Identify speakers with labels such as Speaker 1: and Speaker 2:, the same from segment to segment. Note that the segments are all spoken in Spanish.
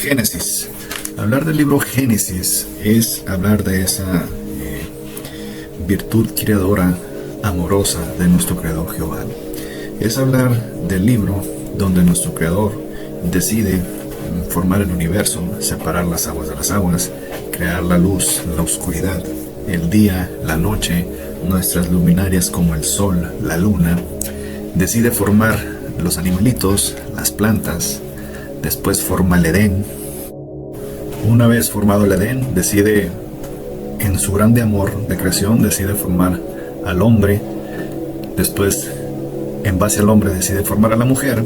Speaker 1: Génesis. Hablar del libro Génesis es hablar de esa virtud creadora, amorosa de nuestro Creador Jehová. Es hablar del libro donde nuestro Creador decide formar el universo, separar las aguas de las aguas, crear la luz, la oscuridad, el día, la noche, nuestras luminarias como el sol, la luna. Decide formar los animalitos, las plantas, después forma el Edén. Una vez formado el Edén, decide, en su grande amor de creación, decide formar al hombre. Después, en base al hombre, decide formar a la mujer.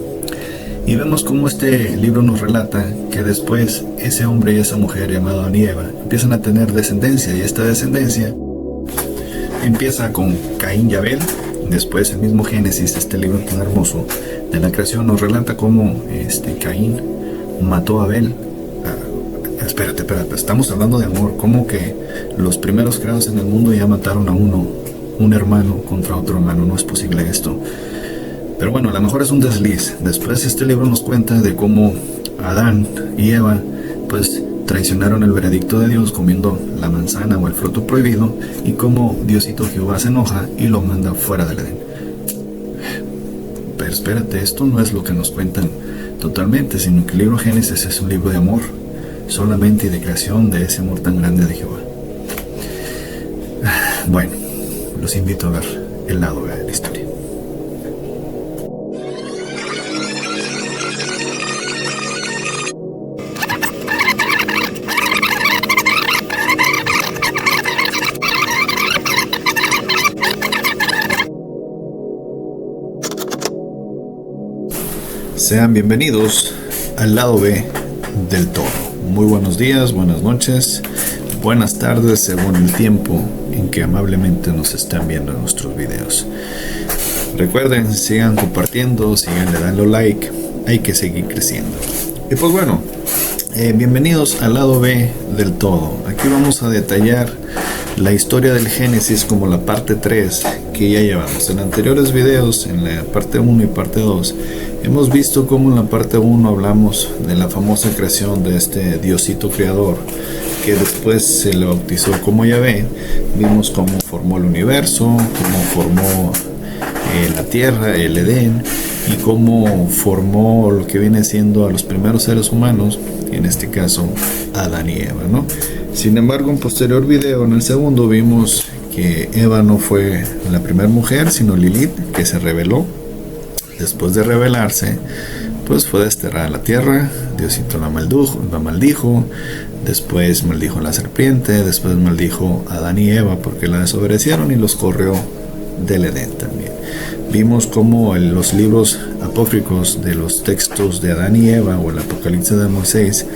Speaker 1: Y vemos cómo este libro nos relata que después ese hombre y esa mujer llamado Adán y Eva empiezan a tener descendencia, y esta descendencia empieza con Caín y Abel. Después el mismo Génesis, este libro tan hermoso de la creación, nos relata cómo Caín mató a Abel. Espérate, estamos hablando de amor. ¿Cómo que los primeros creados en el mundo ya mataron a un hermano contra otro hermano? No es posible esto. Pero bueno, a lo mejor es un desliz. Después este libro nos cuenta de cómo Adán y Eva pues traicionaron el veredicto de Dios comiendo la manzana o el fruto prohibido, y cómo Diosito Jehová se enoja y lo manda fuera del Edén. Pero espérate, esto no es lo que nos cuentan totalmente, sino que el libro Génesis es un libro de amor solamente, y de creación de ese amor tan grande de Jehová. Bueno, los invito a ver el lado B de la historia. Sean bienvenidos al lado B del todo. Muy buenos días, buenas noches, buenas tardes, según el tiempo en que amablemente nos están viendo en nuestros videos. Recuerden, sigan compartiendo, sigan dando like, hay que seguir creciendo. Y pues bueno, bienvenidos al lado B del todo. Aquí vamos a detallar la historia del Génesis como la parte 3 que ya llevamos. En anteriores videos, en la parte 1 y parte 2, hemos visto cómo en la parte 1 hablamos de la famosa creación de este Diosito creador, que después se le bautizó como Yahvé. Vimos cómo formó el universo, cómo formó la tierra, el Edén, y cómo formó lo que viene siendo a los primeros seres humanos, en este caso Adán y Eva, ¿no? Sin embargo, en posterior video, en el segundo, vimos que Eva no fue la primera mujer, sino Lilith, que se rebeló. Después de rebelarse, pues fue desterrada a la tierra. Diosito la maldijo, después maldijo a la serpiente, después maldijo a Adán y Eva porque la desobedecieron y los corrió del Edén también. Vimos cómo los libros apócrifos de los textos de Adán y Eva o el Apocalipsis de Moisés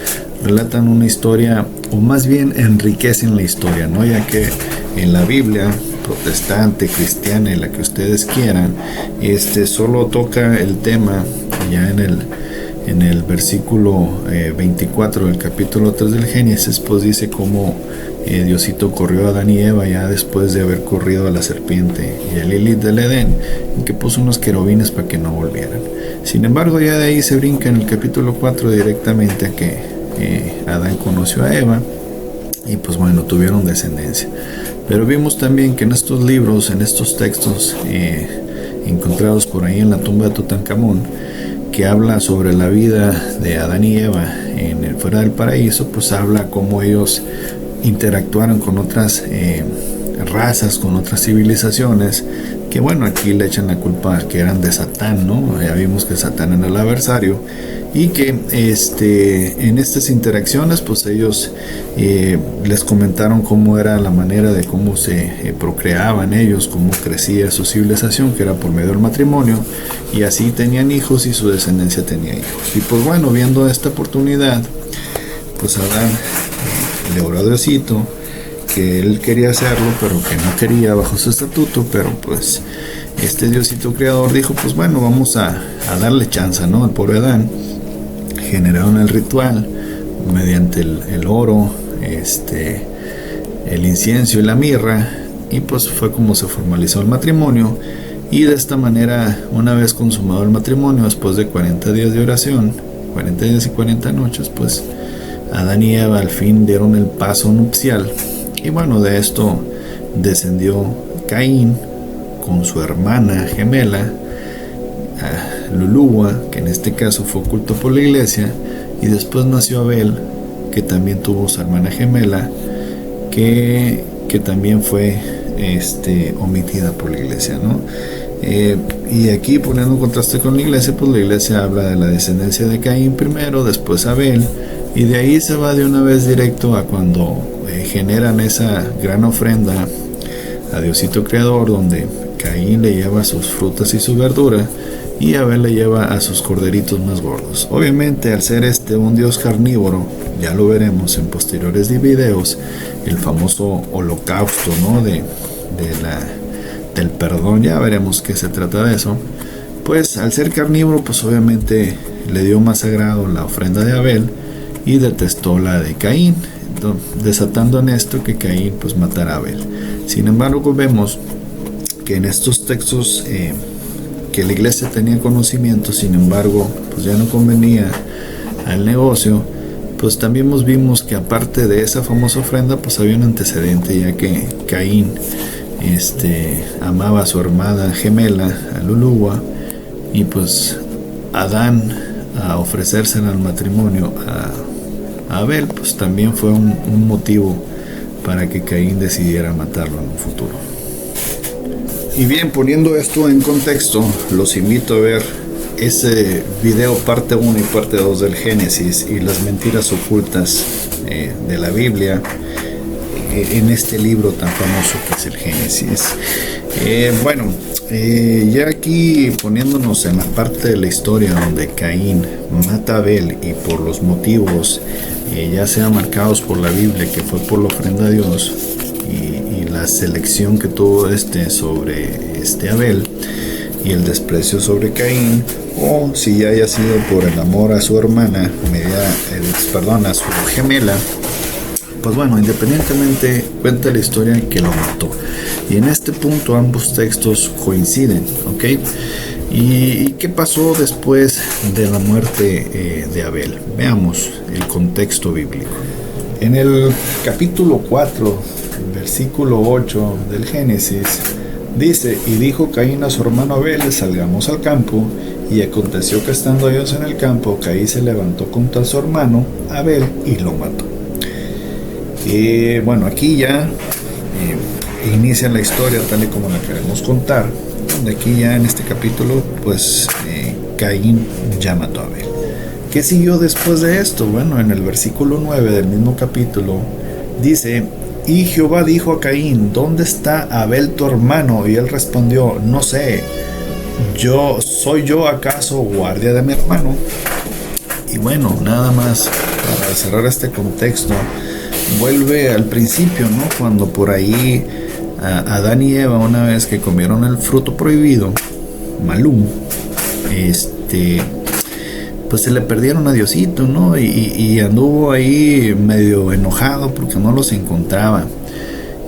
Speaker 1: relatan una historia, o más bien enriquecen la historia, ¿no? Ya que en la Biblia protestante, cristiana y la que ustedes quieran, solo toca el tema ya en el versículo 24 del capítulo 3 del Génesis, pues dice cómo Diosito corrió a Adán y Eva ya después de haber corrido a la serpiente y a Lilith del Edén, en que puso unos querubines para que no volvieran. Sin embargo, ya de ahí se brinca en el capítulo 4 directamente a que Adán conoció a Eva y pues bueno, tuvieron descendencia. Pero vimos también que en estos libros, en estos textos encontrados por ahí en la tumba de Tutankamón, que habla sobre la vida de Adán y Eva fuera del paraíso, pues habla cómo ellos interactuaron con otras razas, con otras civilizaciones, que bueno, aquí le echan la culpa que eran de Satán, ¿no? Ya vimos que Satán era el adversario, y que en estas interacciones pues ellos les comentaron cómo era la manera de cómo se procreaban ellos, cómo crecía su civilización, que era por medio del matrimonio, y así tenían hijos y su descendencia tenía hijos. Y pues bueno, viendo esta oportunidad, pues Adán le oró a Diosito que él quería hacerlo, pero que no quería bajo su estatuto, pero pues este Diosito creador dijo, pues bueno, vamos a darle chance, ¿no? Al pobre Adán. Generaron el ritual mediante el oro, el incienso y la mirra, y pues fue como se formalizó el matrimonio. Y de esta manera, una vez consumado el matrimonio, después de 40 días de oración, 40 días y 40 noches, pues Adán y Eva al fin dieron el paso nupcial, y bueno, de esto descendió Caín con su hermana gemela, Lulúa, que en este caso fue oculto por la iglesia, y después nació Abel, que también tuvo su hermana gemela, que también fue omitida por la iglesia, ¿no? Y aquí, poniendo un contraste con la iglesia, pues la iglesia habla de la descendencia de Caín primero, después Abel, y de ahí se va de una vez directo a cuando generan esa gran ofrenda a Diosito Creador, donde Caín le lleva sus frutas y su verdura, y Abel le lleva a sus corderitos más gordos. Obviamente, al ser un dios carnívoro, ya lo veremos en posteriores videos, el famoso holocausto, ¿no? del perdón, ya veremos qué se trata de eso. Pues al ser carnívoro, pues obviamente le dio más agrado la ofrenda de Abel y detestó la de Caín, desatando en esto que Caín pues matara a Abel. Sin embargo, vemos que en estos textos que la iglesia tenía conocimiento, sin embargo pues ya no convenía al negocio, pues también vimos que aparte de esa famosa ofrenda, pues había un antecedente, ya que Caín amaba a su hermana gemela, a Lulúa, y pues Adán, a ofrecerse al matrimonio a Abel, pues también fue un motivo para que Caín decidiera matarlo en un futuro. Y bien, poniendo esto en contexto, los invito a ver ese video parte 1 y parte 2 del Génesis y las mentiras ocultas de la Biblia en este libro tan famoso que es el Génesis. Ya aquí poniéndonos en la parte de la historia donde Caín mata a Abel, y por los motivos ya sean marcados por la Biblia, que fue por la ofrenda a Dios y la selección que tuvo sobre Abel y el desprecio sobre Caín, o si ya haya sido por el amor a su hermana, a su gemela, pues bueno, independientemente, cuenta la historia que lo mató. Y en este punto ambos textos coinciden, ¿ok? ¿Y qué pasó después de la muerte de Abel? Veamos el contexto bíblico. En el capítulo 4, versículo 8 del Génesis, dice: y dijo Caín a su hermano Abel, salgamos al campo. Y aconteció que estando ellos en el campo, Caín se levantó contra su hermano Abel y lo mató. Aquí ya inicia la historia tal y como la queremos contar, donde aquí ya en este capítulo pues Caín ya mató a Abel. ¿Qué siguió después de esto? Bueno, en el versículo 9 del mismo capítulo dice: y Jehová dijo a Caín, ¿dónde está Abel tu hermano? Y él respondió, no sé, ¿soy yo acaso guardia de mi hermano? Y bueno, nada más para cerrar este contexto, vuelve al principio, ¿no? Cuando por ahí Adán y Eva, una vez que comieron el fruto prohibido, Malum, pues se le perdieron a Diosito, ¿no? Y anduvo ahí medio enojado porque no los encontraba.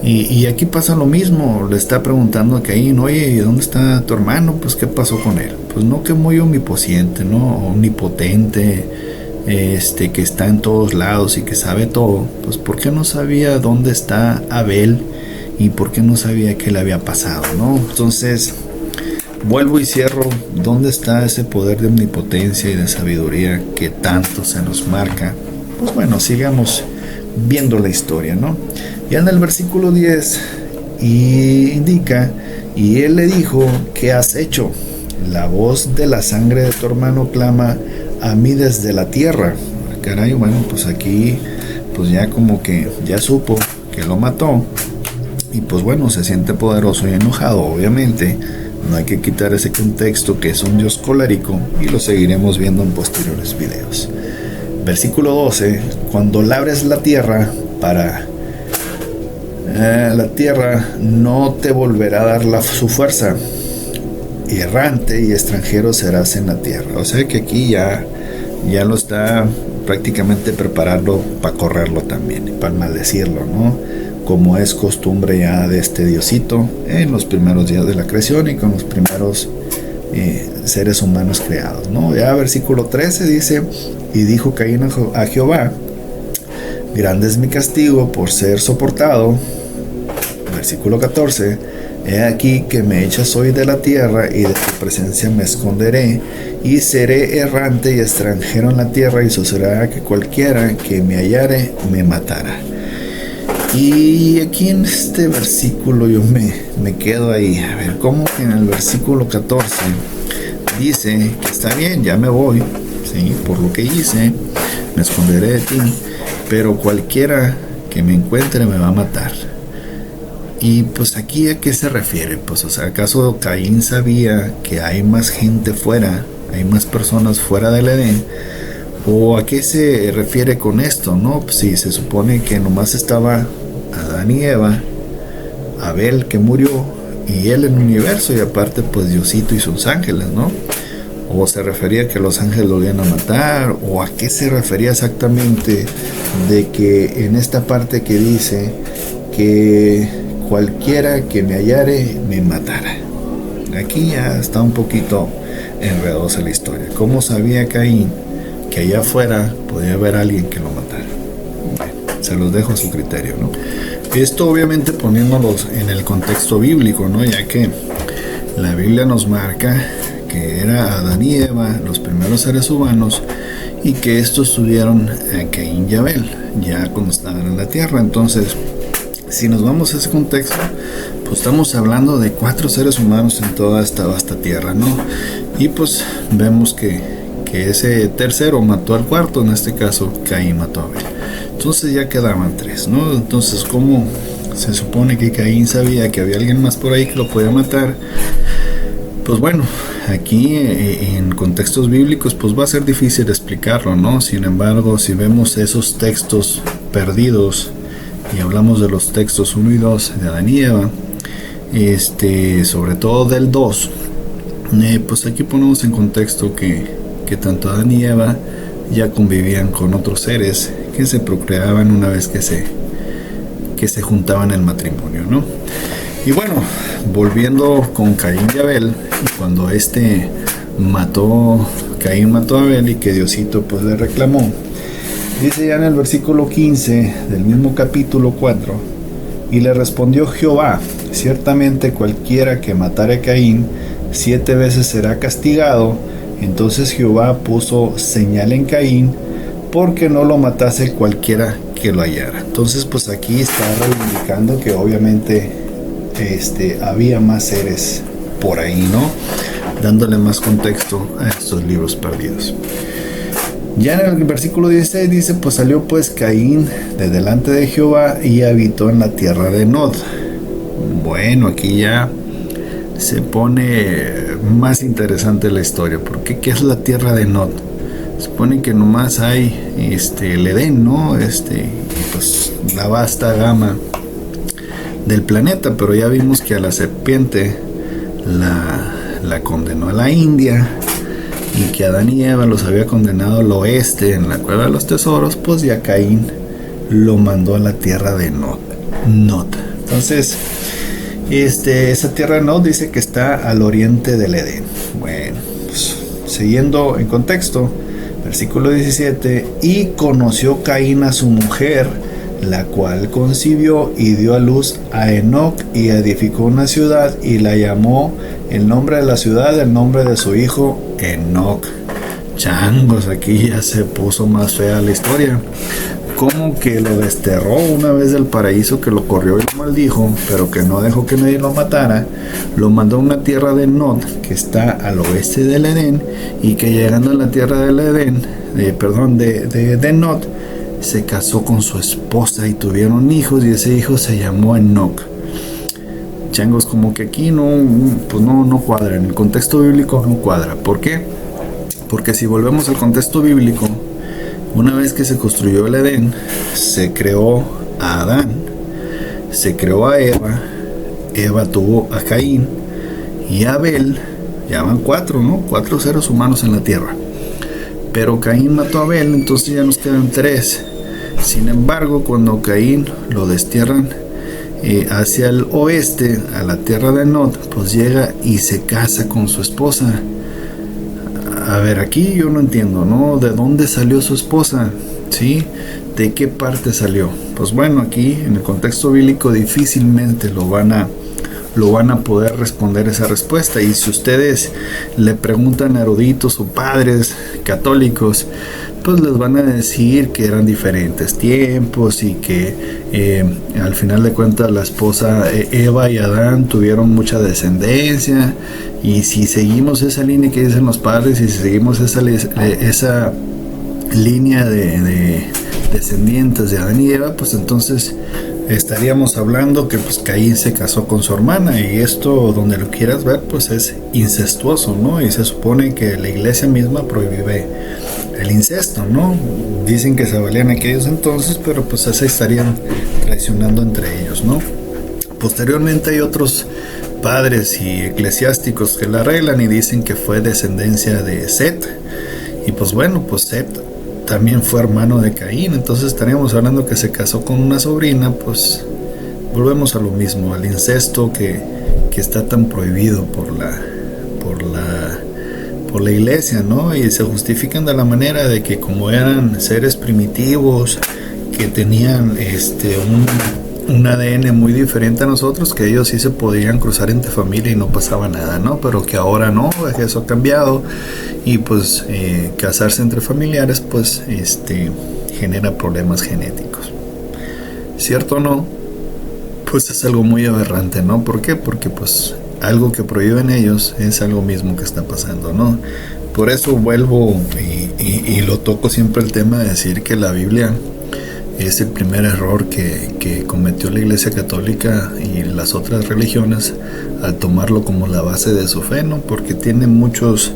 Speaker 1: Y aquí pasa lo mismo, le está preguntando a Caín, oye, ¿y dónde está tu hermano? Pues ¿qué pasó con él? Pues no, que muy omnipotente, ¿no? Omnipotente, que está en todos lados y que sabe todo. Pues ¿por qué no sabía dónde está Abel? ¿Y por qué no sabía qué le había pasado, no? Entonces, vuelvo y cierro, ¿dónde está ese poder de omnipotencia y de sabiduría que tanto se nos marca? Pues bueno, sigamos viendo la historia, ¿no? Ya en el versículo 10 indica, y él le dijo, ¿qué has hecho? La voz de la sangre de tu hermano clama a mí desde la tierra. Caray, bueno, pues aquí pues ya como que ya supo que lo mató, y pues bueno, se siente poderoso y enojado, obviamente. No hay que quitar ese contexto que es un Dios colérico, y lo seguiremos viendo en posteriores videos. Versículo 12, cuando labres la tierra la tierra no te volverá a dar su fuerza, y errante y extranjero serás en la tierra. O sea que aquí ya lo está prácticamente preparando para correrlo también, para maldecirlo, ¿no? Como es costumbre ya de este Diosito en los primeros días de la creación y con los primeros seres humanos creados, ¿no? Ya versículo 13 dice, y dijo Caín a Jehová, grande es mi castigo por ser soportado. Versículo 14. He aquí que me echas hoy de la tierra, y de tu presencia me esconderé, y seré errante y extranjero en la tierra, y sucederá que cualquiera que me hallare me matará. Y aquí en este versículo yo me quedo ahí. A ver, ¿cómo que en el versículo 14 dice que está bien, ya me voy, ¿sí? Por lo que hice, me esconderé de ti, pero cualquiera que me encuentre me va a matar? Y pues aquí, ¿a qué se refiere? Pues, o sea, ¿acaso Caín sabía que hay más gente fuera, hay más personas fuera del Edén? ¿O a qué se refiere con esto, no? Pues si se supone que nomás estaba Adán y Eva, Abel que murió, y él en el universo, y aparte pues Diosito y sus ángeles, ¿no? ¿O se refería a que los ángeles lo iban a matar? ¿O a qué se refería exactamente de que en esta parte que dice que cualquiera que me hallare me matará? Aquí ya está un poquito enredosa la historia. ¿Cómo sabía Caín que allá afuera podía haber alguien que lo matara? Bueno, se los dejo a su criterio, ¿no? Esto obviamente poniéndolos en el contexto bíblico, ¿no? Ya que la Biblia nos marca que era Adán y Eva los primeros seres humanos, y que estos tuvieron a Caín y Abel ya cuando estaban en la tierra. Entonces, si nos vamos a ese contexto, pues estamos hablando de 4 seres humanos en toda esta vasta tierra, ¿no? Y pues vemos que ese tercero mató al cuarto, en este caso Caín mató a Abel. Entonces ya quedaban 3, ¿no? Entonces, ¿cómo se supone que Caín sabía que había alguien más por ahí que lo podía matar? Pues bueno, aquí en contextos bíblicos pues va a ser difícil explicarlo, ¿no? Sin embargo, si vemos esos textos perdidos y hablamos de los textos 1 y 2 de Adán y Eva, sobre todo del 2, pues aquí ponemos en contexto que tanto Adán y Eva ya convivían con otros seres que se procreaban una vez que se juntaban en el matrimonio, ¿no? Y bueno, volviendo con Caín y Abel, cuando Caín mató a Abel, y que Diosito pues le reclamó, dice ya en el versículo 15 del mismo capítulo 4, y le respondió Jehová, ciertamente cualquiera que matare a Caín 7 veces será castigado. Entonces Jehová puso señal en Caín, porque no lo matase cualquiera que lo hallara. Entonces pues aquí está reivindicando que obviamente había más seres por ahí, ¿no? Dándole más contexto a estos libros perdidos. Ya en el versículo 16 dice, pues salió pues Caín de delante de Jehová y habitó en la tierra de Nod. Bueno, aquí ya se pone más interesante la historia, porque ¿qué es la tierra de Nod? Se supone que nomás hay el Edén, ¿no? Pues la vasta gama del planeta, pero ya vimos que a la serpiente la condenó a la India, y que Adán y Eva los había condenado al oeste en la cueva de los tesoros. Pues ya Caín lo mandó a la tierra de Nod. Entonces, esa tierra de Nod dice que está al oriente del Edén. Bueno, pues, siguiendo en contexto, versículo 17, y conoció Caín a su mujer, la cual concibió y dio a luz a Enoc, y edificó una ciudad, y la llamó el nombre de la ciudad, el nombre de su hijo Enoc. Changos, aquí ya se puso más fea la historia. Como que lo desterró una vez del paraíso, que lo corrió y lo maldijo, pero que no dejó que nadie lo matara. Lo mandó a una tierra de Nod, que está al oeste del Edén, y que llegando a la tierra del Edén, de Nod, se casó con su esposa y tuvieron hijos, y ese hijo se llamó Enoc. Changos, como que aquí no cuadra, en el contexto bíblico no cuadra. ¿Por qué? Porque si volvemos al contexto bíblico, una vez que se construyó el Edén, se creó a Adán, se creó a Eva, Eva tuvo a Caín y a Abel. Ya van 4, ¿no? 4 seres humanos en la tierra. Pero Caín mató a Abel, entonces ya nos quedan 3. Sin embargo, cuando Caín lo destierran hacia el oeste, a la tierra de Nod, pues llega y se casa con su esposa. a ver, aquí yo no entiendo, ¿no? ¿De dónde salió su esposa? ¿Sí? ¿De qué parte salió? Pues bueno, aquí en el contexto bíblico difícilmente lo van a poder responder esa respuesta. Y si ustedes le preguntan a eruditos o padres católicos, pues les van a decir que eran diferentes tiempos y que al final de cuentas la esposa Eva y Adán tuvieron mucha descendencia. Y si seguimos esa línea que dicen los padres, y si seguimos esa línea de descendientes de Adán y Eva, pues entonces estaríamos hablando que pues Caín se casó con su hermana, y esto, donde lo quieras ver, pues es incestuoso, ¿no? Y se supone que la iglesia misma prohíbe el incesto, ¿no? Dicen que se valían aquellos entonces, pero pues se estarían traicionando entre ellos, ¿no? Posteriormente hay otros padres y eclesiásticos que la arreglan y dicen que fue descendencia de Set, y pues bueno, pues Set también fue hermano de Caín, entonces estaríamos hablando que se casó con una sobrina. Pues volvemos a lo mismo, al incesto que está tan prohibido por la iglesia, ¿no? Y se justifican de la manera de que como eran seres primitivos que tenían un ADN muy diferente a nosotros, que ellos sí se podían cruzar entre familia y no pasaba nada, ¿no? Pero que ahora no, eso ha cambiado, y pues casarse entre familiares pues genera problemas genéticos. ¿Cierto o no? Pues es algo muy aberrante, ¿no? ¿Por qué? Porque pues algo que prohíben ellos es algo mismo que está pasando, ¿no? Por eso vuelvo y lo toco siempre el tema de decir que la Biblia es el primer error que cometió la Iglesia Católica y las otras religiones al tomarlo como la base de su fe, ¿no? Porque tiene muchos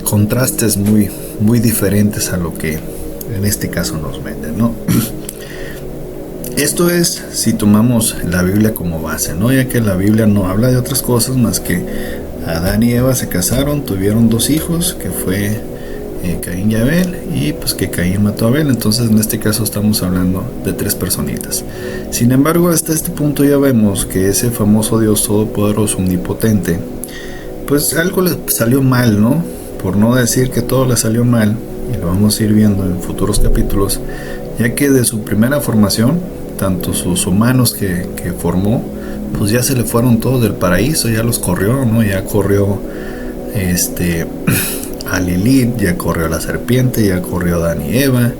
Speaker 1: contrastes muy diferentes a lo que en este caso nos venden, ¿no? Esto es si tomamos la Biblia como base, ¿no? Ya que la Biblia no habla de otras cosas más que Adán y Eva se casaron, tuvieron 2 hijos, que fue Caín y Abel, y pues que Caín mató a Abel. Entonces en este caso estamos hablando de 3 personitas. Sin embargo, hasta este punto ya vemos que ese famoso Dios todopoderoso, omnipotente, pues algo le salió mal, ¿no? Por no decir que todo le salió mal, y lo vamos a ir viendo en futuros capítulos, ya que de su primera formación, tanto sus humanos que formó, pues ya se le fueron todos del paraíso, ya los corrió, ¿no? Ya corrió a Lilith, ya corrió a la serpiente, ya corrió a Adán y Eva,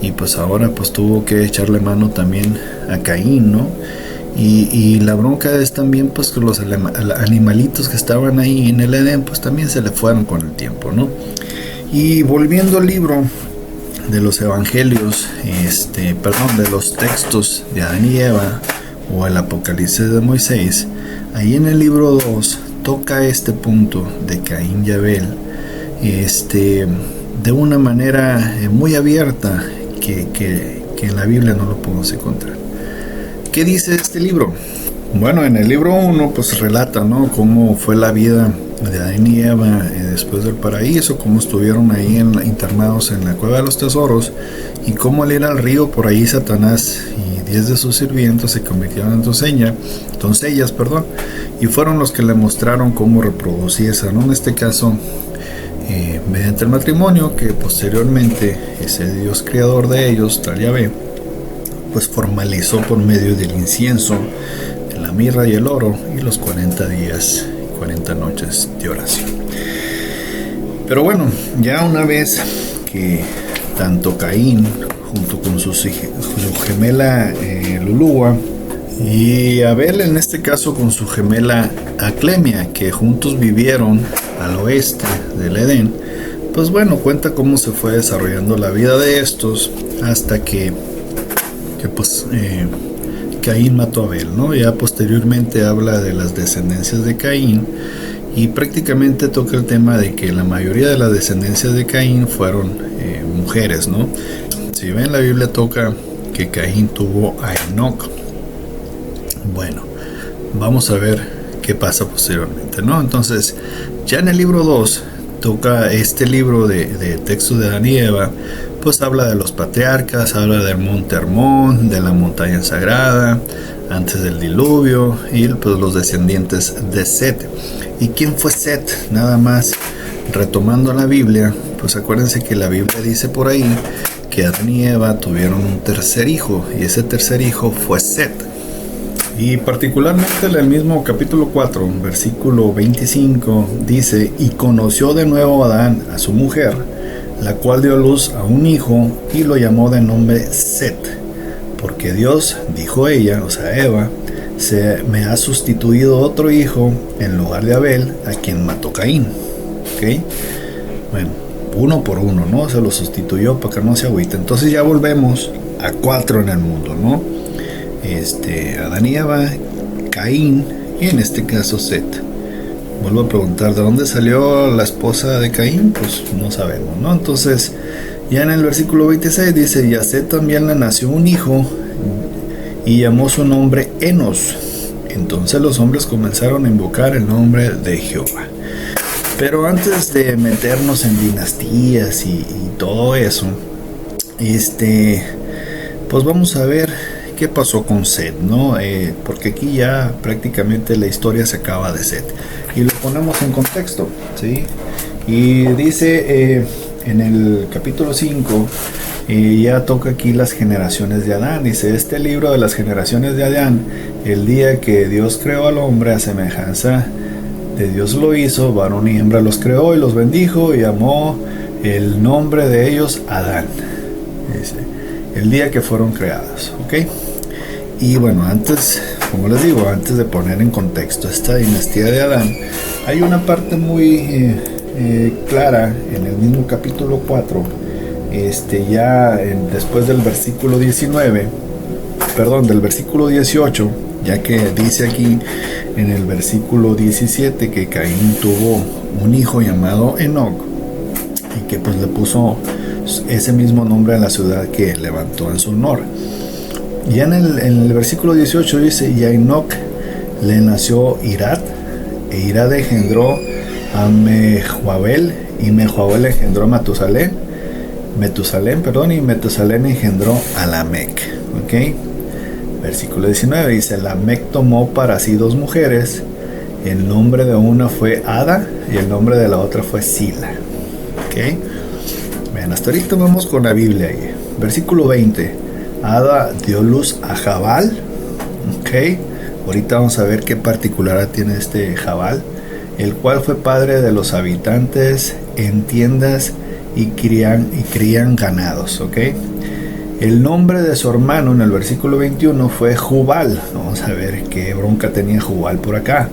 Speaker 1: y pues ahora pues tuvo que echarle mano también a Caín, ¿no? Y la bronca es también pues que los animalitos que estaban ahí en el Edén pues también se le fueron con el tiempo, ¿no? Y volviendo al libro de los evangelios, de los textos de Adán y Eva o el Apocalipsis de Moisés, ahí en el libro 2 toca este punto de Caín y Abel de una manera muy abierta que en la Biblia no lo podemos encontrar. ¿Qué dice este libro? Bueno, en el libro 1 pues relata, ¿no?, cómo fue la vida de Adán y Eva después del paraíso, cómo estuvieron ahí internados en la cueva de los tesoros, y cómo al ir al río por ahí Satanás y 10 de sus sirvientes se convirtieron en doncellas, y fueron los que le mostraron cómo reproducirse, ¿no? En este caso mediante el matrimonio, que posteriormente ese Dios creador de ellos, Tal Yahvé, pues formalizó por medio del incienso, de la mirra y el oro, y los 40 días y 40 noches de oración. Pero bueno, ya una vez que tanto Caín, junto con su gemela Lulúa, y Abel, en este caso con su gemela Aclemia, que juntos vivieron al oeste del Edén, pues bueno, cuenta cómo se fue desarrollando la vida de estos hasta que Caín mató a Abel, ¿no? Ya posteriormente habla de las descendencias de Caín, y prácticamente toca el tema de que la mayoría de las descendencias de Caín fueron mujeres, ¿no? Si ven, la Biblia toca que Caín tuvo a Enoc. Bueno, vamos a ver qué pasa posteriormente, ¿no? Entonces, ya en el libro 2 toca este libro de textos de Adán y Eva, pues habla de los patriarcas, habla del monte Hermón, de la montaña sagrada, antes del diluvio, y pues los descendientes de Set. ¿Y quién fue Set? Nada más retomando la Biblia, pues acuérdense que la Biblia dice por ahí que Adán y Eva tuvieron un tercer hijo, y ese tercer hijo fue Set. Y particularmente en el mismo capítulo 4, versículo 25, dice: y conoció de nuevo Adán a su mujer, la cual dio a luz a un hijo, y lo llamó de nombre Set, porque Dios, dijo ella, o sea Eva, se me ha sustituido otro hijo en lugar de Abel, a quien mató Caín. ¿Ok? Bueno, uno por uno, ¿no? Se lo sustituyó para que no se agüite. Entonces ya volvemos a 4 en el mundo, ¿no? Adán y Eva, Caín, y en este caso Set. Vuelvo a preguntar, ¿de dónde salió la esposa de Caín? Pues no sabemos, ¿no? Entonces, ya en el versículo 26 dice: y a Set también le nació un hijo, y llamó su nombre Enos. Entonces los hombres comenzaron a invocar el nombre de Jehová. Pero antes de meternos en dinastías y todo eso, pues vamos a ver qué pasó con Set, ¿no? Porque aquí ya prácticamente la historia se acaba de Set. Y lo ponemos en contexto, ¿sí? Y dice en el capítulo 5, ya toca aquí las generaciones de Adán. Dice: este libro de las generaciones de Adán, el día que Dios creó al hombre a semejanza de Dios lo hizo, varón y hembra los creó y los bendijo, y llamó el nombre de ellos Adán. Dice, el día que fueron creados, ¿ok? Y bueno, antes, como les digo, antes de poner en contexto esta dinastía de Adán, hay una parte muy clara en el mismo capítulo 4, después del versículo 19, perdón, del versículo 18, ya que dice aquí en el versículo 17 que Caín tuvo un hijo llamado Enoc, y que pues le puso ese mismo nombre a la ciudad que levantó en su honor. Ya en el versículo 18 dice: y a Enoc le nació Irad, e Irad engendró a Mehuabel, y Mehuabel engendró a Metusalén, y Metusalén engendró a Lamec. ¿Ok? Versículo 19 dice: Lamec tomó para sí 2 mujeres, el nombre de una fue Ada y el nombre de la otra fue Sila. ¿Ok? Bien, hasta ahorita vamos con la Biblia ahí. Versículo 20: Ada dio luz a Jabal. ¿Ok? Ahorita vamos a ver qué particularidad tiene este Jabal, el cual fue padre de los habitantes en tiendas y crían ganados. ¿Ok? El nombre de su hermano en el versículo 21 fue Jubal. Vamos a ver qué bronca tenía Jubal por acá.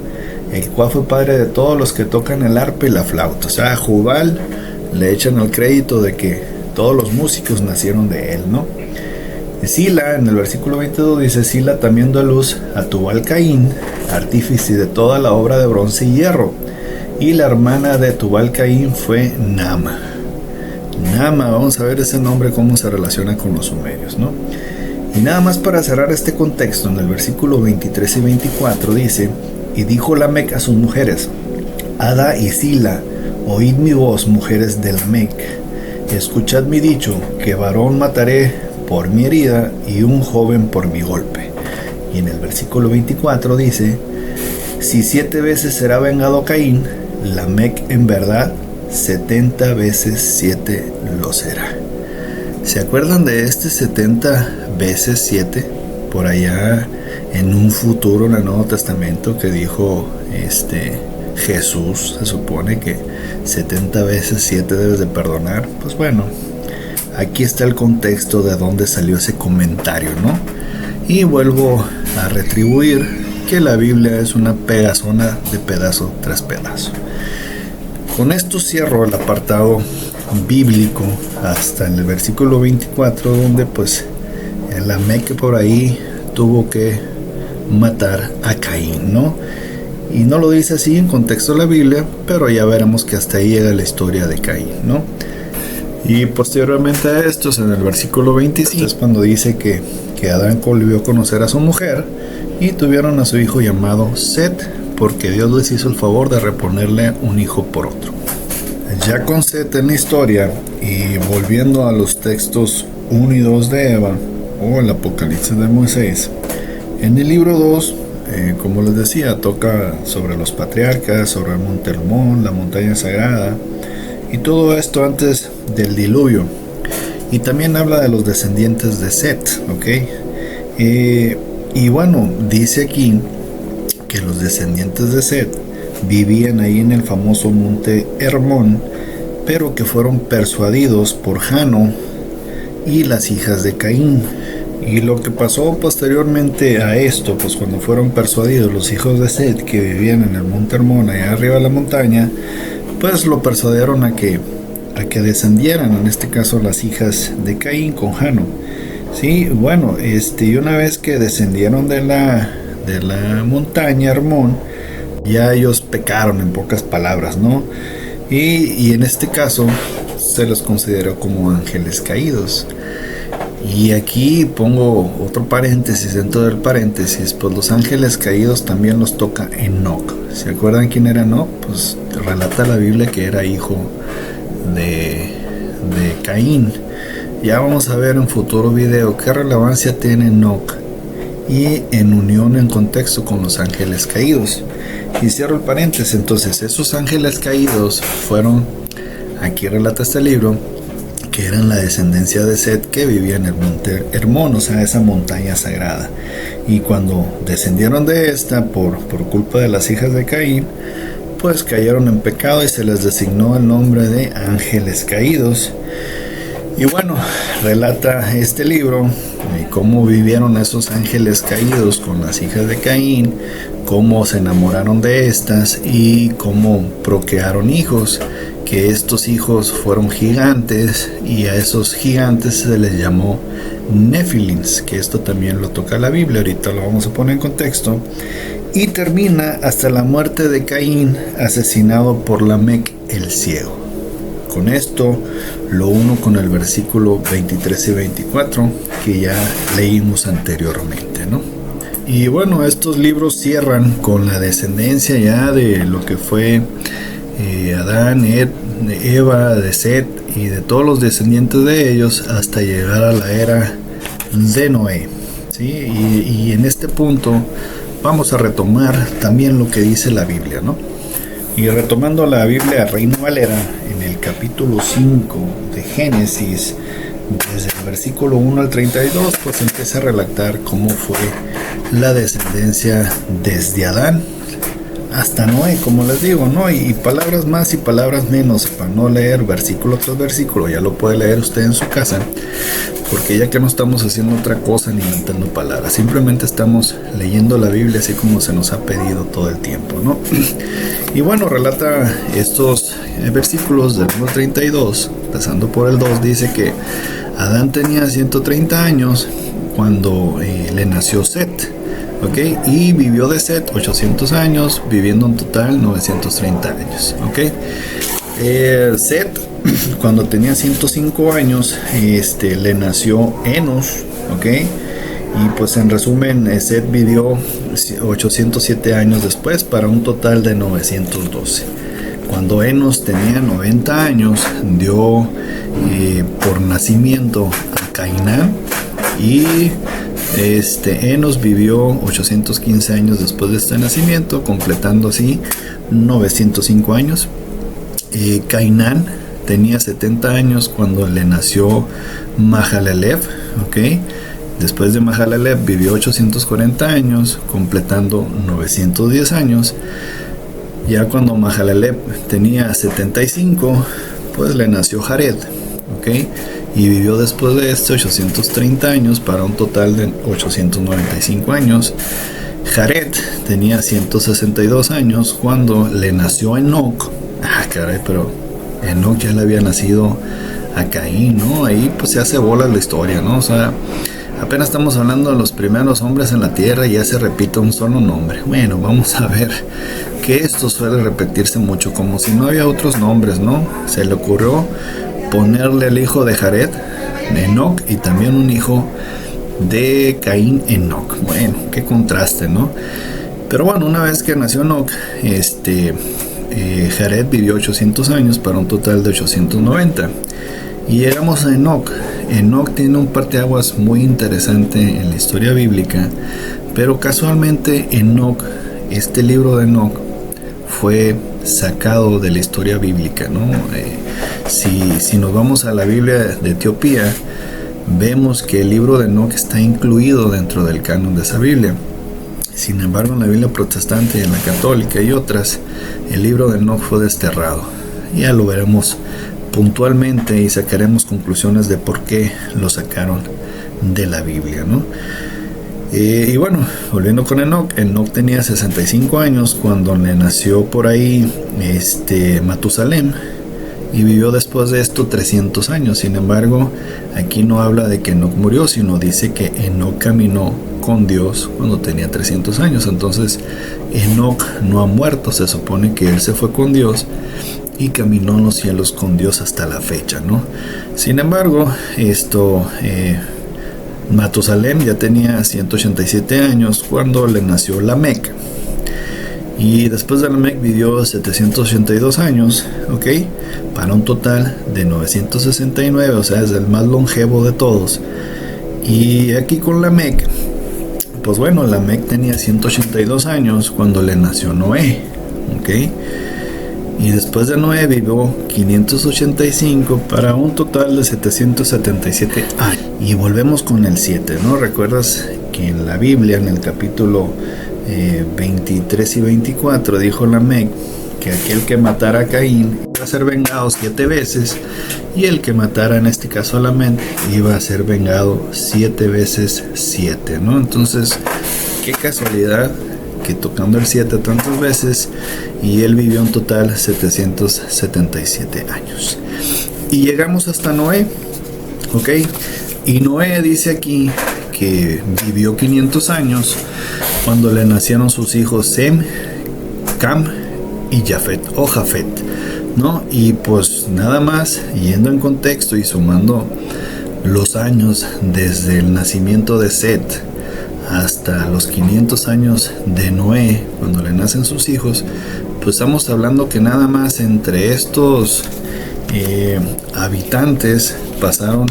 Speaker 1: El cual fue padre de todos los que tocan el arpa y la flauta. O sea, a Jubal le echan el crédito de que todos los músicos nacieron de él, ¿no? Sila, en el versículo 22 dice: Sila también dio luz a Tubal Caín, artífice de toda la obra de bronce y hierro. Y la hermana de Tubal Caín fue Nama. Nama, vamos a ver ese nombre cómo se relaciona con los sumerios, ¿no? Y nada más para cerrar este contexto, en el versículo 23 y 24 dice: y dijo Lamec a sus mujeres, Ada y Sila, oíd mi voz, mujeres de Lamec, escuchad mi dicho, que varón mataré por mi herida y un joven por mi golpe. Y en el versículo 24 dice: si 7 veces será vengado Caín, Lamec en verdad 70 veces 7 lo será. ¿Se acuerdan de este 70 veces 7? Por allá en un futuro en el Nuevo Testamento que dijo Jesús, se supone que 70 veces 7 debes de perdonar. Pues bueno, aquí está el contexto de dónde salió ese comentario, ¿no? Y vuelvo a retribuir que la Biblia es una pegazona de pedazo tras pedazo. Con esto cierro el apartado bíblico hasta en el versículo 24, donde pues el Lamec por ahí tuvo que matar a Caín, ¿no? Y no lo dice así en contexto de la Biblia, pero ya veremos que hasta ahí llega la historia de Caín, ¿no? Y posteriormente a esto, en el versículo 25, es cuando dice que Adán volvió a conocer a su mujer y tuvieron a su hijo llamado Set, porque Dios les hizo el favor de reponerle un hijo por otro. Ya con Set en la historia y volviendo a los textos 1 y 2 de Eva o el Apocalipsis de Moisés, en el libro 2, como les decía, toca sobre los patriarcas, sobre el monte Hermón, la montaña sagrada, Y todo esto antes del diluvio. Y también habla de los descendientes de Set, ¿ok? Y bueno, dice aquí que los descendientes de Set vivían ahí en el famoso monte Hermón, pero que fueron persuadidos por Jano y las hijas de Caín. Y lo que pasó posteriormente a esto, pues cuando fueron persuadidos los hijos de Set que vivían en el monte Hermón, allá arriba de la montaña, pues lo persuadieron a que descendieran, en este caso las hijas de Caín con Jano. Sí, bueno, y una vez que descendieron de la montaña Hermón, ya ellos pecaron, en pocas palabras, ¿no? Y en este caso se los consideró como ángeles caídos. Y aquí pongo otro paréntesis dentro del paréntesis, pues los ángeles caídos también los toca Enoc. ¿Se acuerdan quién era Enoc? Pues relata la Biblia que era hijo de Caín. Ya vamos a ver en futuro video qué relevancia tiene Enoc y en unión, en contexto con los ángeles caídos. Y cierro el paréntesis. Entonces esos ángeles caídos fueron, aquí relata este libro, que eran la descendencia de Set que vivía en el monte Hermón, o sea, esa montaña sagrada. Y cuando descendieron de esta por culpa de las hijas de Caín, pues cayeron en pecado y se les designó el nombre de ángeles caídos. Y bueno, relata este libro cómo vivieron esos ángeles caídos con las hijas de Caín, cómo se enamoraron de estas y cómo procrearon hijos, que estos hijos fueron gigantes y a esos gigantes se les llamó Nefilins, que esto también lo toca la Biblia, ahorita lo vamos a poner en contexto. Y termina hasta la muerte de Caín, asesinado por Lamec el ciego. Con esto lo uno con el versículo 23 y 24 que ya leímos anteriormente, ¿no? Y bueno, estos libros cierran con la descendencia ya de lo que fue Adán, Eva, de Set y de todos los descendientes de ellos hasta llegar a la era de Noé, ¿sí? Y en este punto vamos a retomar también lo que dice la Biblia, ¿no? Y retomando la Biblia Reina Valera, en el capítulo 5 de Génesis, desde el versículo 1 al 32, pues empieza a relatar cómo fue la descendencia desde Adán hasta Noé, como les digo, ¿no? Y palabras más y palabras menos, para no leer versículo tras versículo, ya lo puede leer usted en su casa, porque ya que no estamos haciendo otra cosa ni inventando palabras, simplemente estamos leyendo la Biblia así como se nos ha pedido todo el tiempo, ¿no? Y bueno, relata estos versículos del 1 al 32, pasando por el 2, dice que Adán tenía 130 años cuando le nació Set, ¿ok? Y vivió de Set 800 años, viviendo en total 930 años, ¿ok? Set, cuando tenía 105 años, le nació Enos, ¿ok? Y pues en resumen, Set vivió 807 años después para un total de 912. Cuando Enos tenía 90 años, dio por nacimiento a Cainán y Enos vivió 815 años después de este nacimiento, completando así 905 años. Cainán tenía 70 años cuando le nació Mahalalel, ¿ok? Después de Mahalalel vivió 840 años, completando 910 años. Ya cuando Mahalalel tenía 75, pues le nació Jared, ¿ok? Y vivió después de 830 años para un total de 895 años. Jared tenía 162 años cuando le nació Enoc. Ah, caray, pero Enoc ya le había nacido a Caín, ¿no? Ahí pues se hace bola la historia, ¿no? O sea, apenas estamos hablando de los primeros hombres en la tierra y ya se repite un solo nombre. Bueno, vamos a ver que esto suele repetirse mucho, como si no había otros nombres, ¿no? Se le ocurrió ponerle al hijo de Jared, Enoc, y también un hijo de Caín, Enoc. Bueno, qué contraste, ¿no? Pero bueno, una vez que nació Enoc, Jared vivió 800 años para un total de 890. Y llegamos a Enoc. Enoc tiene un parteaguas muy interesante en la historia bíblica, pero casualmente Enoc, este libro de Enoc, fue sacado de la historia bíblica, ¿no? Si nos vamos a la Biblia de Etiopía, vemos que el libro de Enoc está incluido dentro del canon de esa Biblia. Sin embargo, en la Biblia protestante y en la católica y otras, el libro de Enoc fue desterrado. Ya lo veremos puntualmente y sacaremos conclusiones de por qué lo sacaron de la Biblia, ¿no? Y bueno, volviendo con Enoc tenía 65 años cuando le nació por ahí Matusalem, y vivió después de esto 300 años. Sin embargo, aquí no habla de que Enoc murió, sino dice que Enoc caminó con Dios cuando tenía 300 años. Entonces, Enoc no ha muerto, se supone que él se fue con Dios y caminó en los cielos con Dios hasta la fecha, ¿no? Sin embargo, Matusalem ya tenía 187 años cuando le nació Lamec. Y después de Lamec vivió 782 años, ¿ok? Para un total de 969, o sea, es el más longevo de todos. Y aquí con Lamec, pues bueno, Lamec tenía 182 años cuando le nació Noé, ¿ok? Y después de Noé vivió 585 para un total de 777 años. Y volvemos con el 7, ¿no? ¿Recuerdas que en la Biblia, en el capítulo 23 y 24, dijo Lamec que aquel que matara a Caín iba a ser vengado 7 veces, y el que matara, en este caso a Lamec, iba a ser vengado 7 veces 7, ¿no? Entonces, qué casualidad que tocando el 7 tantas veces, y él vivió en total 777 años. Y llegamos hasta Noé, ¿ok? Y Noé dice aquí que vivió 500 años cuando le nacieron sus hijos Sem, Cam y Jafet, o Jafet, ¿no? Y pues nada más, yendo en contexto y sumando los años desde el nacimiento de Set hasta los 500 años de Noé, cuando le nacen sus hijos, pues estamos hablando que nada más entre estos habitantes pasaron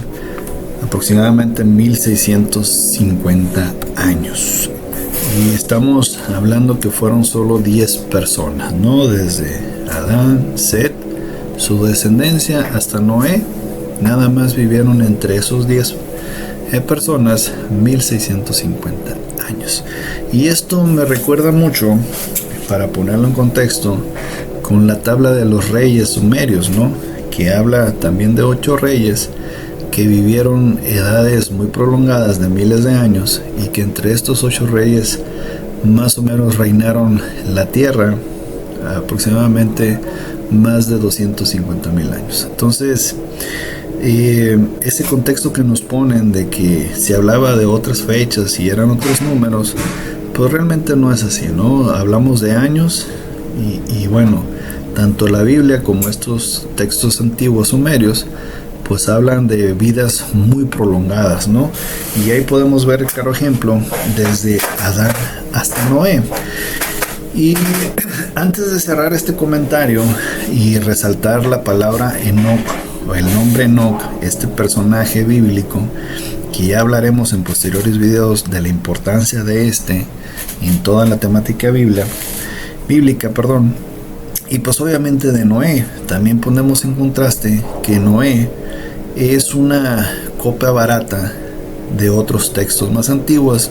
Speaker 1: aproximadamente 1650 años. Y estamos hablando que fueron solo 10 personas, ¿no? Desde Adán, Set, su descendencia, hasta Noé, nada más vivieron entre esos 10 personas 1650 años. Y esto me recuerda mucho, para ponerlo en contexto, con la tabla de los reyes sumerios, ¿no? Que habla también de 8 reyes que vivieron edades muy prolongadas de miles de años, y que entre estos 8 reyes más o menos reinaron la tierra aproximadamente más de 250,000 años. Entonces, ese contexto que nos ponen de que se hablaba de otras fechas y eran otros números, pues realmente no es así, ¿no? Hablamos de años y bueno, tanto la Biblia como estos textos antiguos sumerios pues hablan de vidas muy prolongadas, ¿no? Y ahí podemos ver, claro ejemplo, desde Adán hasta Noé. Y antes de cerrar este comentario y resaltar la palabra Enoc, o el nombre Enoc, este personaje bíblico, que ya hablaremos en posteriores videos de la importancia de en toda la temática bíblica, y pues obviamente de Noé, también ponemos en contraste que Noé es una copia barata de otros textos más antiguos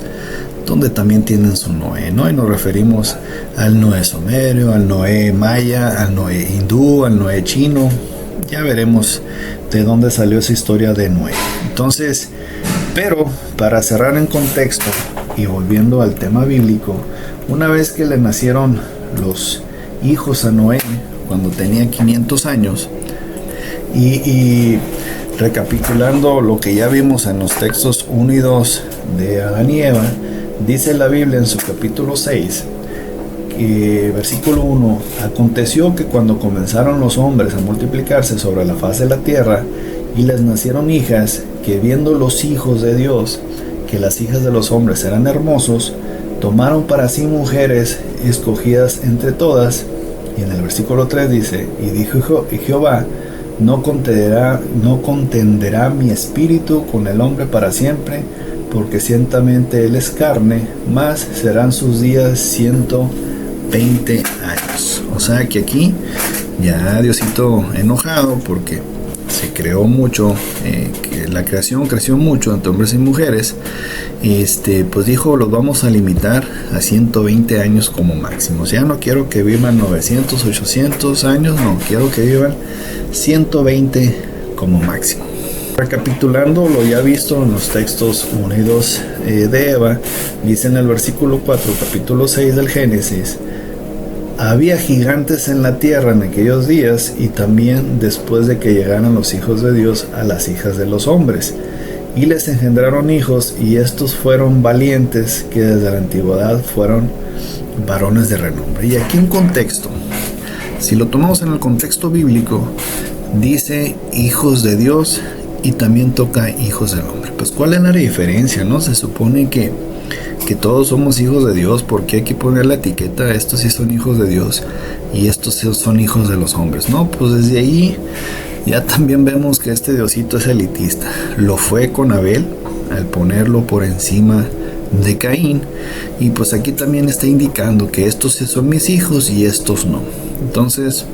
Speaker 1: donde también tienen su Noé, ¿no? Y nos referimos al Noé sumerio, al Noé maya, al Noé hindú, al Noé chino. Ya veremos de dónde salió esa historia de Noé. Entonces, pero para cerrar en contexto y volviendo al tema bíblico, una vez que le nacieron los hijos a Noé cuando tenía 500 años, y recapitulando lo que ya vimos en los textos 1 y 2 de Adán y Eva, dice la Biblia en su capítulo 6, versículo 1: aconteció que cuando comenzaron los hombres a multiplicarse sobre la faz de la tierra, y les nacieron hijas, que viendo los hijos de Dios que las hijas de los hombres eran hermosos, tomaron para sí mujeres escogidas entre todas. Y en el versículo 3 dice: y dijo Jehová, no contenderá mi espíritu con el hombre para siempre, porque ciertamente él es carne, mas serán sus días 120 20 años. O sea que aquí ya Diosito enojado porque se creó mucho, que la creación creció mucho entre hombres y mujeres, pues dijo, los vamos a limitar a 120 años como máximo. O sea, no quiero que vivan 900, 800 años, no, quiero que vivan 120 como máximo. Recapitulando lo ya visto en los textos 1 y 2 de Eva, dice en el versículo 4, capítulo 6 del Génesis: había gigantes en la tierra en aquellos días, y también después de que llegaran los hijos de Dios a las hijas de los hombres, y les engendraron hijos, y estos fueron valientes, que desde la antigüedad fueron varones de renombre. Y aquí un contexto, si lo tomamos en el contexto bíblico, dice hijos de Dios y también toca hijos del hombre. Pues ¿cuál es la diferencia, no? Se supone que todos somos hijos de Dios. ¿Por qué hay que poner la etiqueta? Estos sí son hijos de Dios y estos sí son hijos de los hombres. No, pues desde ahí ya también vemos que este Diosito es elitista. Lo fue con Abel al ponerlo por encima de Caín, y pues aquí también está indicando que estos sí son mis hijos y estos no. Entonces,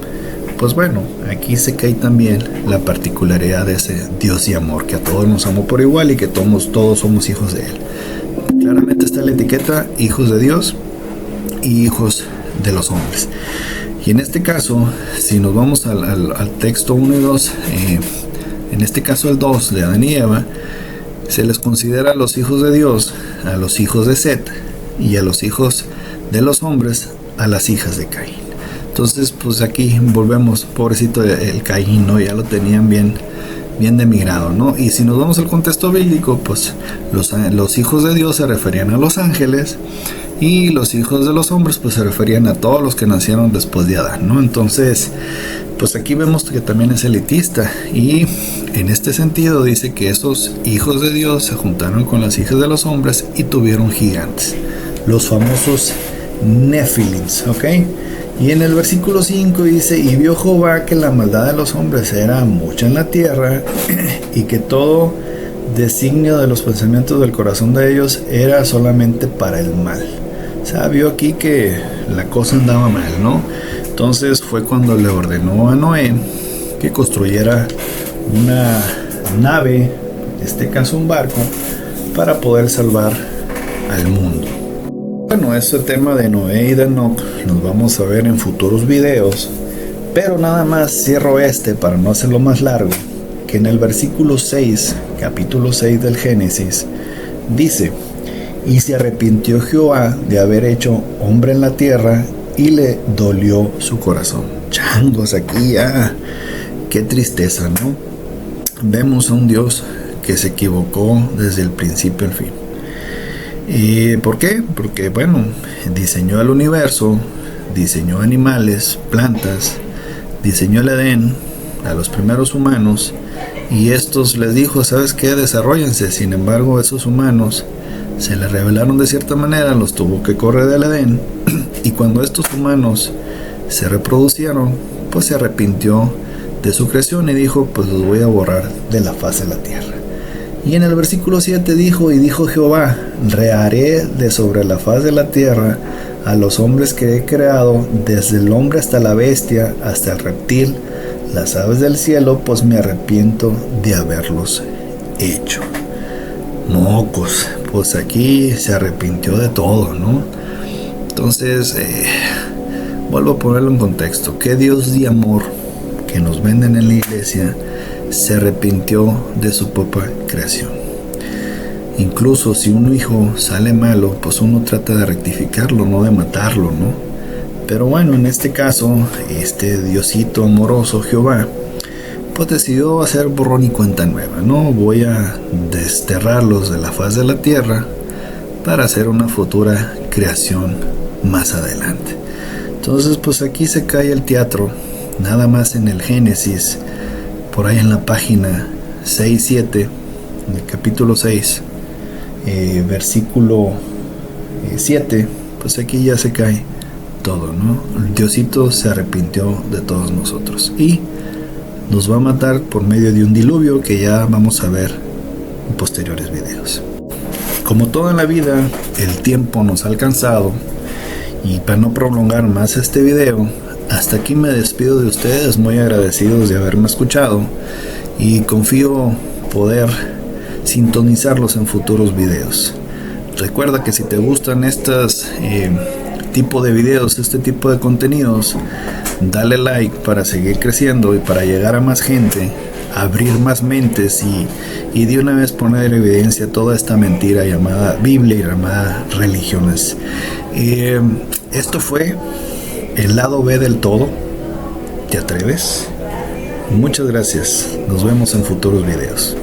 Speaker 1: pues bueno, aquí se cae también la particularidad de ese Dios y amor, que a todos nos amó por igual y que todos somos hijos de Él. Claramente está la etiqueta hijos de Dios y hijos de los hombres. Y en este caso, si nos vamos al texto 1 y 2, en este caso el 2 de Adán y Eva, se les considera a los hijos de Dios, a los hijos de Set, y a los hijos de los hombres, a las hijas de Caín. Entonces, pues aquí volvemos, pobrecito el Caín, ¿no? Ya lo tenían bien demigrado, ¿no? Y si nos vamos al contexto bíblico, pues los hijos de Dios se referían a los ángeles, y los hijos de los hombres pues se referían a todos los que nacieron después de Adán, ¿no? Entonces, pues aquí vemos que también es elitista, y en este sentido dice que esos hijos de Dios se juntaron con las hijas de los hombres y tuvieron gigantes, los famosos Nefilims, ¿ok? Y en el versículo 5 dice: y vio Jehová que la maldad de los hombres era mucha en la tierra, y que todo designio de los pensamientos del corazón de ellos era solamente para el mal. O sea, vio aquí que la cosa andaba mal, ¿no? Entonces fue cuando le ordenó a Noé que construyera una nave, en este caso un barco, para poder salvar al mundo. Bueno, ese tema de Noé y de Enoc nos vamos a ver en futuros videos, pero nada más cierro para no hacerlo más largo, que en el versículo 6, capítulo 6 del Génesis, dice: y se arrepintió Jehová de haber hecho hombre en la tierra, y le dolió su corazón. Changos, aquí ya, qué tristeza, ¿no? Vemos a un Dios que se equivocó desde el principio al fin. ¿Y por qué? Porque, bueno, diseñó el universo, diseñó animales, plantas, diseñó el Edén a los primeros humanos, y estos les dijo: ¿sabes qué? Desarróllense. Sin embargo, esos humanos se les rebelaron de cierta manera, los tuvo que correr del Edén, y cuando estos humanos se reproducieron, pues se arrepintió de su creación y dijo: pues los voy a borrar de la faz de la tierra. Y en el versículo 7 dijo: y dijo Jehová: reharé de sobre la faz de la tierra a los hombres que he creado, desde el hombre hasta la bestia, hasta el reptil, las aves del cielo, pues me arrepiento de haberlos hecho. Mocos, pues aquí se arrepintió de todo, ¿no? Entonces, vuelvo a ponerlo en contexto. ¿Qué Dios de amor que nos venden en la iglesia se arrepintió de su propia creación? Incluso si un hijo sale malo, pues uno trata de rectificarlo, no de matarlo, ¿no? Pero bueno, en este caso, este Diosito amoroso, Jehová, pues decidió hacer borrón y cuenta nueva, ¿no? Voy a desterrarlos de la faz de la tierra para hacer una futura creación más adelante. Entonces, pues aquí se cae el teatro, nada más en el Génesis, por ahí en la página 6-7, en el capítulo 6, versículo 7, pues aquí ya se cae todo, ¿no? El Diosito se arrepintió de todos nosotros y nos va a matar por medio de un diluvio que ya vamos a ver en posteriores videos. Como toda la vida, el tiempo nos ha alcanzado Y para no prolongar más este video, hasta aquí me despido de ustedes, muy agradecidos de haberme escuchado y confío poder sintonizarlos en futuros videos. Recuerda que si te gustan estos tipo de videos, este tipo de contenidos, dale like para seguir creciendo y para llegar a más gente, abrir más mentes y de una vez poner en evidencia toda esta mentira llamada Biblia y llamada religiones. Esto fue el lado B del todo. ¿Te atreves? Muchas gracias. Nos vemos en futuros videos.